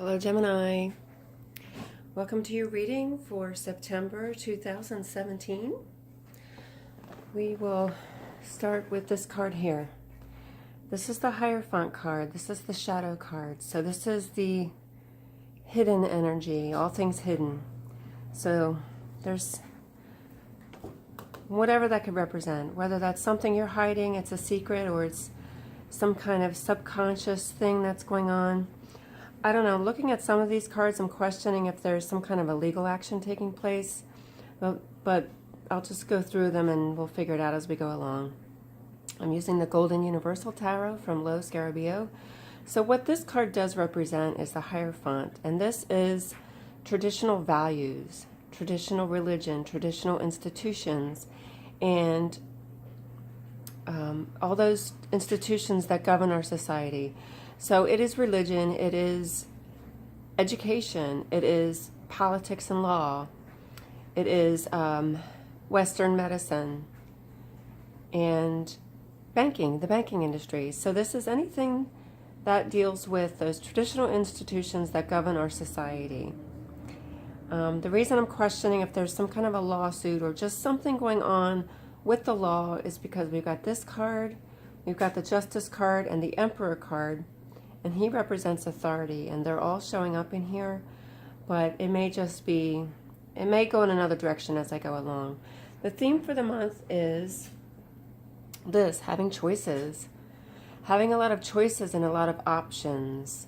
Hello, Gemini. Welcome to your reading for September 2017. We will start with this card here. This is the Hierophant card. This is the Shadow card. So this is the hidden energy, all things hidden. So there's whatever that could represent, whether that's something you're hiding, it's a secret, or it's some kind of subconscious thing that's going on. I don't know, looking at some of these cards, I'm questioning if there's some kind of a legal action taking place, but I'll just go through them and we'll figure it out as we go along. I'm using the Golden Universal Tarot from Lo Scarabeo. So what this card does represent is the Hierophant, and this is traditional values, traditional religion, traditional institutions, and all those institutions that govern our society. So it is religion, it is education, it is politics and law, it is Western medicine, and banking, the banking industry. So this is anything that deals with those traditional institutions that govern our society. The reason I'm questioning if there's some kind of a lawsuit or just something going on with the law is because we've got this card, we've got the Justice card, and the Emperor card. And he represents authority, and they're all showing up in here, but it may just be, it may go in another direction as I go along. The theme for the month is this, having choices. Having a lot of choices and a lot of options.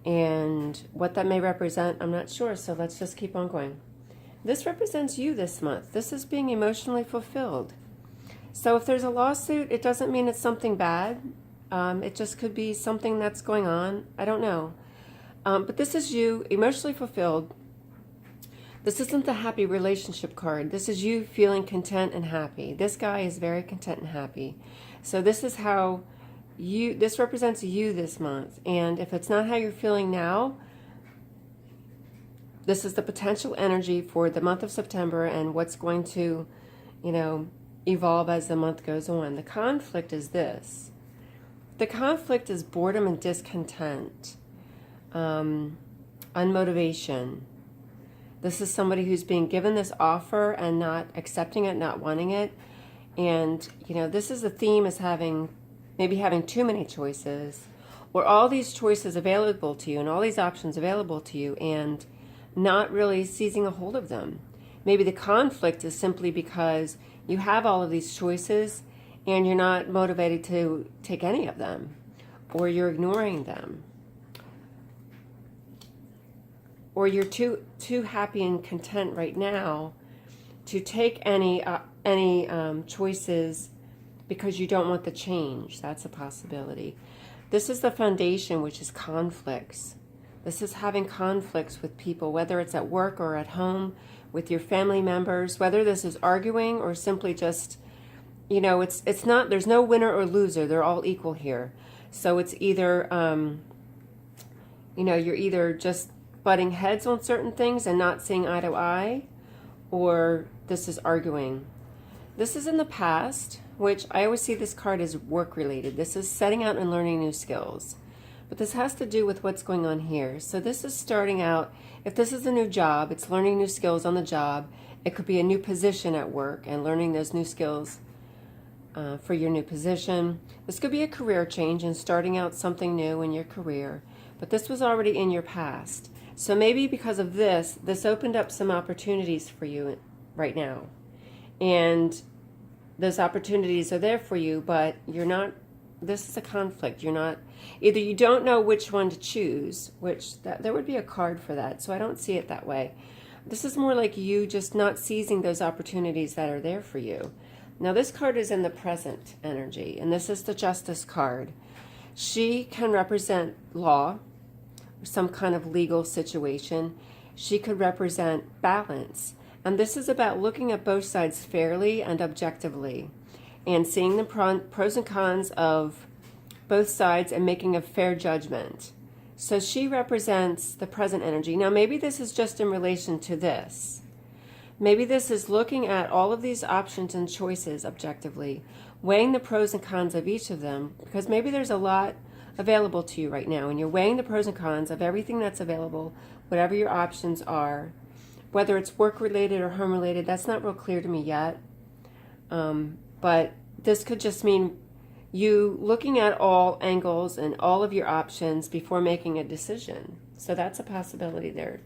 And what that may represent, I'm not sure, so let's just keep on going. This represents you this month. This is being emotionally fulfilled. So if there's a lawsuit, it doesn't mean it's something bad. It just could be something that's going on. I don't know. But this is you, emotionally fulfilled. This isn't the happy relationship card. This is you feeling content and happy. This guy is very content and happy. So this is how you, this represents you this month. And if it's not how you're feeling now, this is the potential energy for the month of September and what's going to, evolve as the month goes on. The conflict is this. The conflict is boredom and discontent, unmotivation. This is somebody who's being given this offer and not accepting it, not wanting it. And, this is the theme, is maybe having too many choices, or all these choices available to you and all these options available to you and not really seizing a hold of them. Maybe the conflict is simply because you have all of these choices and you're not motivated to take any of them, or you're ignoring them, or you're too happy and content right now to take any choices because you don't want the change. That's a possibility. This is the foundation, which is conflicts. This is having conflicts with people, whether it's at work or at home, with your family members, whether this is arguing or simply just, it's not, there's no winner or loser. They're all equal here. So it's either, you're either just butting heads on certain things and not seeing eye to eye, or this is arguing. This is in the past, which I always see this card as work related. This is setting out and learning new skills. But this has to do with what's going on here. So this is starting out, if this is a new job, it's learning new skills on the job. It could be a new position at work and learning those new skills for your new position. This could be a career change and starting out something new in your career. But this was already in your past. So maybe because of this opened up some opportunities for you right now. And those opportunities are there for you, but you're not, this is a conflict. You're not, either you don't know which one to choose, which there would be a card for that. So I don't see it that way. This is more like you just not seizing those opportunities that are there for you. Now this card is in the present energy, and this is the Justice card. She can represent law, or some kind of legal situation. She could represent balance. And this is about looking at both sides fairly and objectively, and seeing the pros and cons of both sides and making a fair judgment. So she represents the present energy. Now maybe this is just in relation to this. Maybe this is looking at all of these options and choices objectively, weighing the pros and cons of each of them, because maybe there's a lot available to you right now, and you're weighing the pros and cons of everything that's available, whatever your options are, whether it's work related or home related. That's not real clear to me yet, but this could just mean you looking at all angles and all of your options before making a decision. So that's a possibility there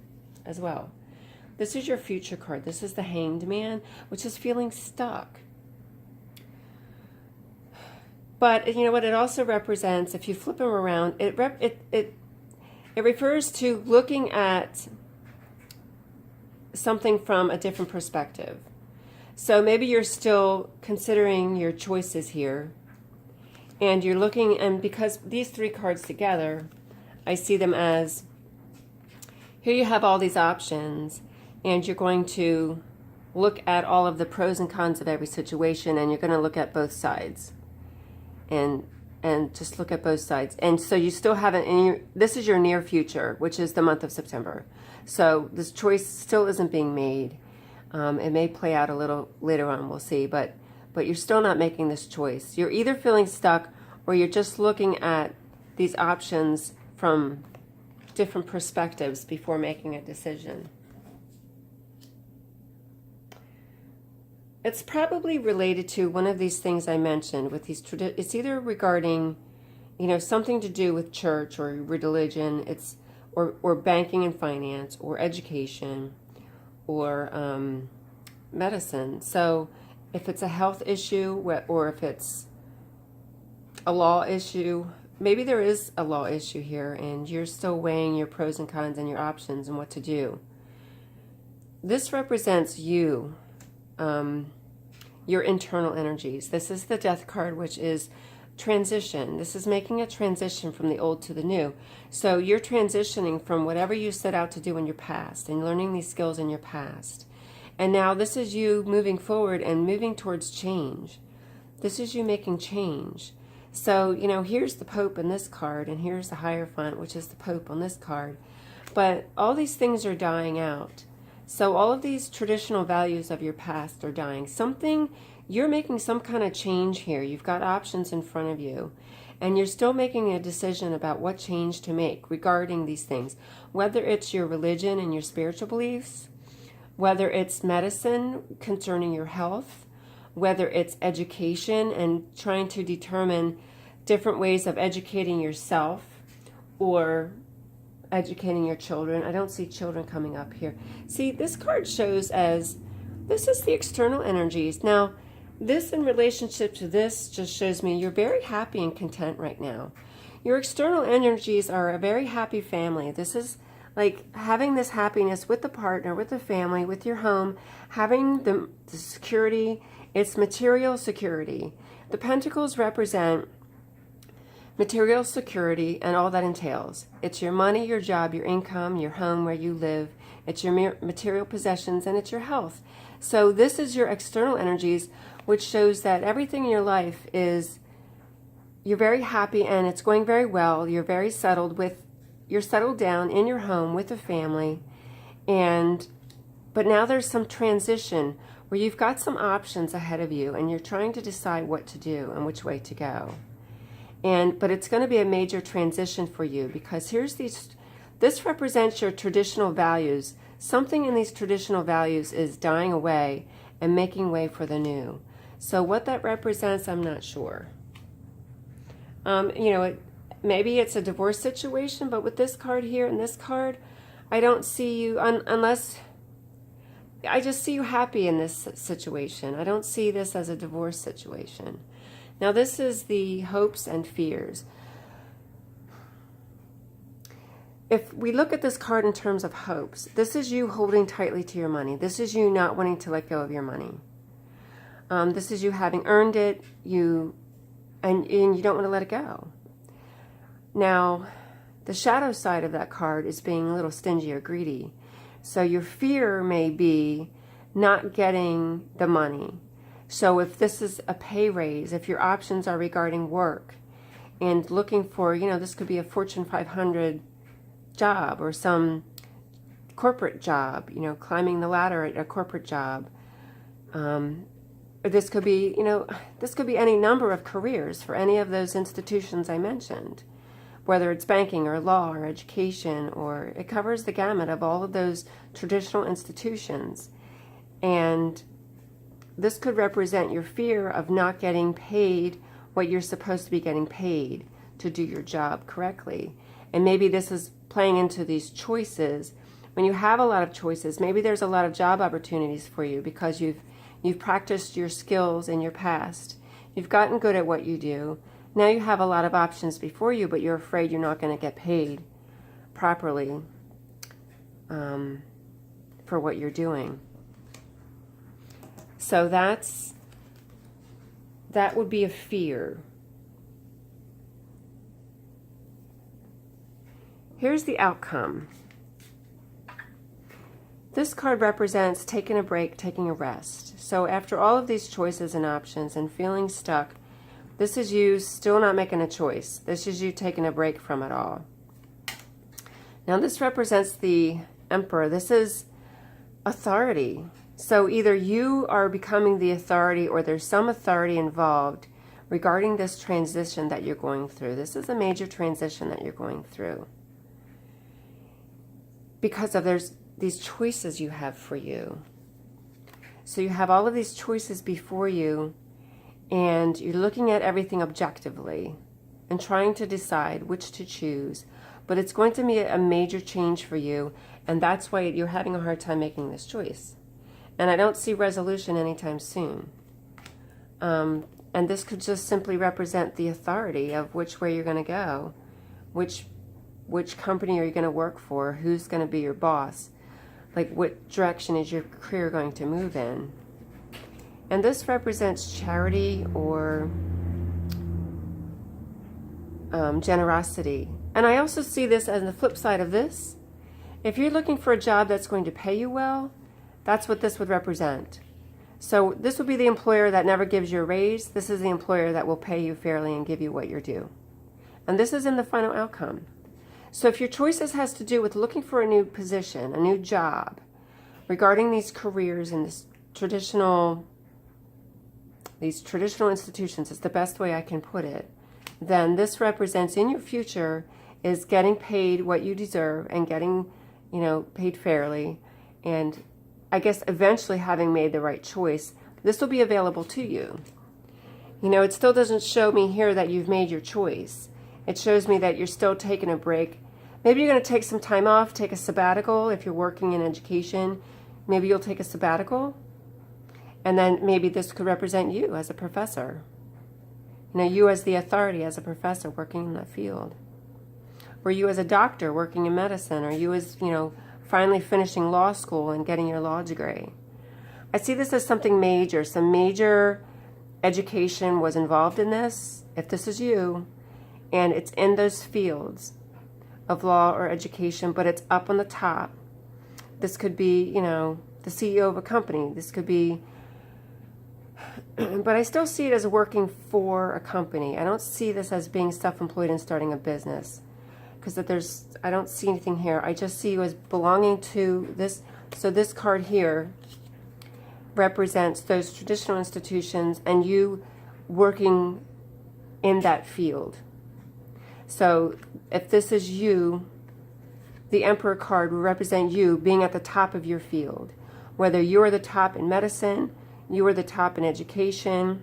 as well. This is your future card. This is the Hanged Man, which is feeling stuck. But you know what it also represents, if you flip them around, it refers to looking at something from a different perspective. So maybe you're still considering your choices here, and you're looking, and because these three cards together, I see them as, here you have all these options, and you're going to look at all of the pros and cons of every situation, and you're going to look at both sides. And just look at both sides. And so you still haven't, this is your near future, which is the month of September. So this choice still isn't being made. It may play out a little later on, we'll see, but you're still not making this choice. You're either feeling stuck, or you're just looking at these options from different perspectives before making a decision. It's probably related to one of these things I mentioned with these. It's either regarding, something to do with church or religion. It's or banking and finance or education or medicine. So if it's a health issue or if it's a law issue, maybe there is a law issue here, and you're still weighing your pros and cons and your options and what to do. This represents you. Your internal energies. This is the Death card, which is transition. This is making a transition from the old to the new. So you're transitioning from whatever you set out to do in your past and learning these skills in your past. And now this is you moving forward and moving towards change. This is you making change. So, here's the Pope in this card, and here's the Hierophant, which is the Pope on this card. But all these things are dying out. So all of these traditional values of your past are dying. You're making some kind of change here. You've got options in front of you, and you're still making a decision about what change to make regarding these things, whether it's your religion and your spiritual beliefs, whether it's medicine concerning your health, whether it's education and trying to determine different ways of educating yourself or educating your children. I don't see children coming up here. See, this card shows as, this is the external energies. Now, this in relationship to this just shows me you're very happy and content right now. Your external energies are a very happy family. This is like having this happiness with the partner, with the family, with your home, having the security. It's material security. The Pentacles represent material security and all that entails. It's your money, your job, your income, your home where you live. It's your material possessions, and it's your health. So this is your external energies, which shows that everything in your life is, you're very happy and it's going very well. You're very settled you're settled down in your home with a family. But now there's some transition where you've got some options ahead of you, and you're trying to decide what to do and which way to go. But it's going to be a major transition for you, because this represents your traditional values. Something in these traditional values is dying away and making way for the new. So what that represents, I'm not sure. Maybe it's a divorce situation, but with this card here and this card, I don't see you, unless, I just see you happy in this situation. I don't see this as a divorce situation. Now this is the hopes and fears. If we look at this card in terms of hopes, this is you holding tightly to your money. This is you not wanting to let go of your money. This is you having earned it, and you don't want to let it go. Now, the shadow side of that card is being a little stingy or greedy. So your fear may be not getting the money. So if this is a pay raise, if your options are regarding work and looking for, this could be a Fortune 500 job or some corporate job, climbing the ladder at a corporate job. Or this could be, this could be any number of careers for any of those institutions I mentioned. whether it's banking or law or education, or it covers the gamut of all of those traditional institutions. And this could represent your fear of not getting paid what you're supposed to be getting paid to do your job correctly. And maybe this is playing into these choices. When you have a lot of choices, maybe there's a lot of job opportunities for you because you've practiced your skills in your past. You've gotten good at what you do. Now you have a lot of options before you, but you're afraid you're not going to get paid properly for what you're doing. So that would be a fear. Here's the outcome. This card represents taking a break, taking a rest. So after all of these choices and options and feeling stuck, this is you still not making a choice. This is you taking a break from it all. Now this represents the Emperor. This is authority. So either you are becoming the authority or there's some authority involved regarding this transition that you're going through. This is a major transition that you're going through. Because of there's these choices you have for you. So you have all of these choices before you, and you're looking at everything objectively and trying to decide which to choose. But it's going to be a major change for you, and that's why you're having a hard time making this choice. And I don't see resolution anytime soon. And this could just simply represent the authority of which way you're going to go, which company are you going to work for, who's going to be your boss, like what direction is your career going to move in. And this represents charity or generosity. And I also see this as the flip side of this. If you're looking for a job that's going to pay you well, that's what this would represent. So this would be the employer that never gives you a raise. This is the employer that will pay you fairly and give you what you're due. And this is in the final outcome. So if your choices has to do with looking for a new position, a new job, regarding these careers and these traditional institutions, is the best way I can put it, then this represents in your future is getting paid what you deserve and getting, paid fairly. And I guess eventually having made the right choice, this will be available to you. It still doesn't show me here that you've made your choice. It shows me that you're still taking a break. Maybe you're going to take some time off, take a sabbatical. If you're working in education, maybe you'll take a sabbatical. And then maybe this could represent you as a professor. You as the authority as a professor working in that field. Or you as a doctor working in medicine. Or you as, finally finishing law school and getting your law degree. I see this as something major. Some major education was involved in this, if this is you. And it's in those fields of law or education, but it's up on the top. This could be, the CEO of a company. This could be, but I still see it as working for a company. I don't see this as being self-employed and starting a business, because I don't see anything here. I just see you as belonging to this. So this card here represents those traditional institutions and you working in that field. So if this is you, the Emperor card will represent you being at the top of your field. Whether you're the top in medicine, you are the top in education,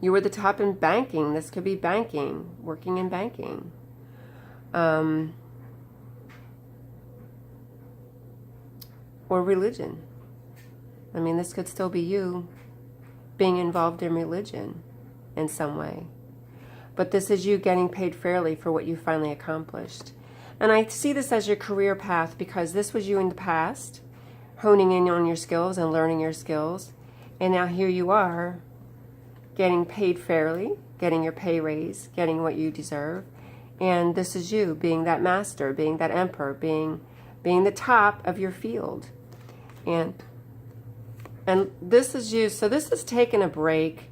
you are the top in banking. This could be banking, working in banking. Or religion. This could still be you being involved in religion in some way. But this is you getting paid fairly for what you finally accomplished. And I see this as your career path because this was you in the past, honing in on your skills and learning your skills. And now here you are, getting paid fairly, getting your pay raise, getting what you deserve. And this is you being that master, being that emperor, being the top of your field. And this is you. So this is taking a break.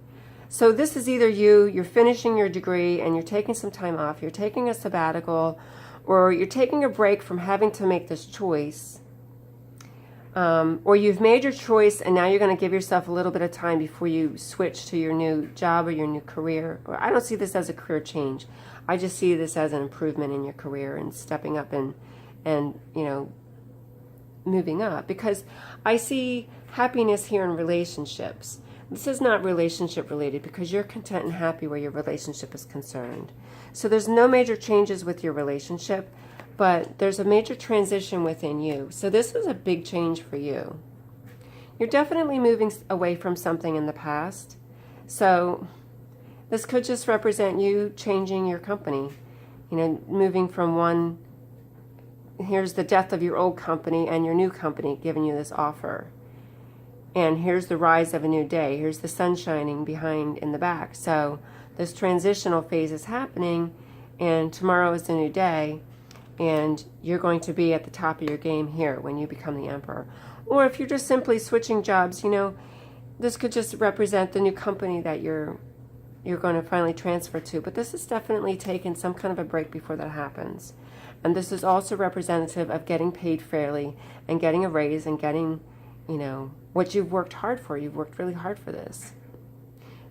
So this is either you're finishing your degree and you're taking some time off, you're taking a sabbatical, or you're taking a break from having to make this choice. or you've made your choice and now you're going to give yourself a little bit of time before you switch to your new job or your new career. I don't see this as a career change. I just see this as an improvement in your career and stepping up and you know, moving up, because I see happiness here in relationships. This is not relationship related because you're content and happy where your relationship is concerned. So there's no major changes with your relationship, but there's a major transition within you. So this is a big change for you. You're definitely moving away from something in the past. So this could just represent you changing your company. You know, moving from one, here's the death of your old company and your new company giving you this offer. And here's the rise of a new day. Here's the sun shining behind in the back. So this transitional phase is happening, and tomorrow is a new day. And you're going to be at the top of your game here when you become the emperor. Or if you're just simply switching jobs, you know, this could just represent the new company that you're going to finally transfer to. But this is definitely taking some kind of a break before that happens. And this is also representative of getting paid fairly and getting a raise and getting, you know, what you've worked hard for. You've worked really hard for this.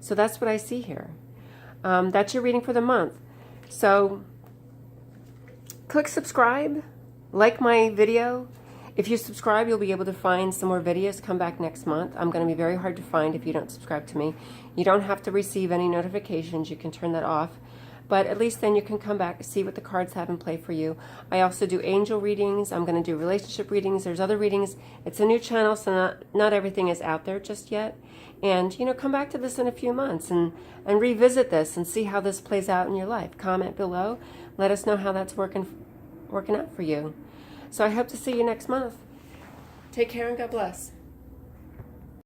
So that's what I see here. That's your reading for the month. So click subscribe, like my video. If you subscribe, you'll be able to find some more videos. Come back next month. I'm going to be very hard to find if you don't subscribe to me. You don't have to receive any notifications. You can turn that off. But at least then you can come back and see what the cards have in play for you. I also do angel readings. I'm going to do relationship readings. There's other readings. It's a new channel, so not everything is out there just yet. And, you know, come back to this in a few months and revisit this and see how this plays out in your life. Comment below. Let us know how that's working out for you. So I hope to see you next month. Take care and God bless.